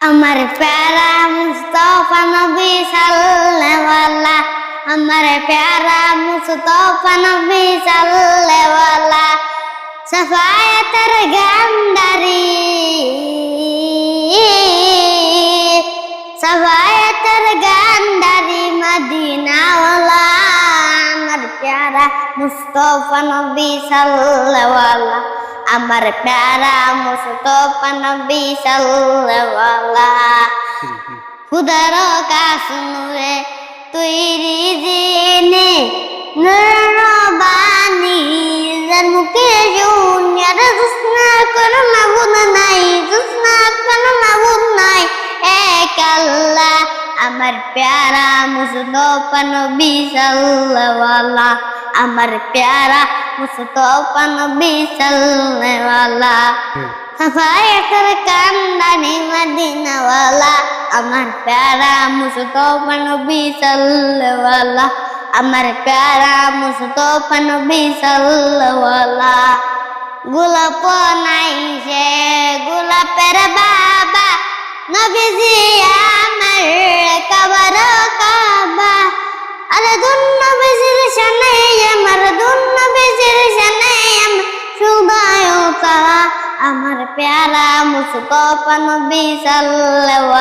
আমার প্যারা মুস্তফা নবী সাল্লাল্লাহু আমার প্যারা মুস্তফা নবী সাল্লাল্লাহু সফায়াতের গান্ধারী সফায়াতের গান্ধারী মদিনাওয়ালা আমার প্যারা মুস্তফা নবী সাল্লাল্লাহু আমার প্যারা মুস্তফা নবী সাল্লাল্লাহু খুদার কাসনুরে তৈরি জিনে নরবানি যার মুখে জুনিয়ার জুসনা কোনো মাবুদ নাই জুসনা কোনো মাবুদ নাই এক আল্লাহ আমার প্যারা মুস্তফা নবী সাল্লাল্লাহু আমার প্যারা মুস্তফা নবী সাল্লাল্লাহু সফায়াতের কান্দানি মদিনাওয়ালা আমার প্যারা মুস্তফা নবী সাল্লাল্লাহু আমার প্যারা মুস্তফা নবী সাল্লাল্লাহু গোলাপ নাই সে গোলাপের বাবা নবীজি আমার কবর কাবা আরে দুন নবীজির শানে আমার দুন নবীজির শানে আমার সুদায় তারা আমার প্যারা মুস্তফা নবী সাল্লাল্লাহু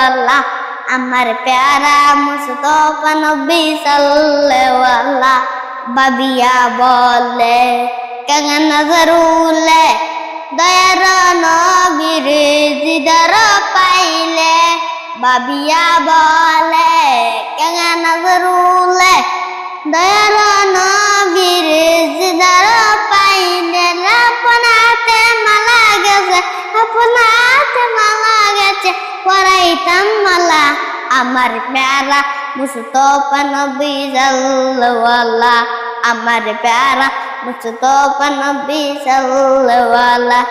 আমার প্যারা মুস্তফা নবী সাল্লাল্লাহু বাবিয়া বলে কেঙ্গা নজরুলে দয়ার নবীর দিদার পাইলে বাবিয়া বলে কেঙ্গা নজরুলে দয়ার নবীর দিদার পাইলে আপনাতে মালা গেছে আপনাতে মালা গেছে পরাইতাম মালা আমার প্যারা মুস্তফা নবী সাল্লাল্লাহু আমার প্যারা মুস্তফা নবী সাল্লাল্লাহু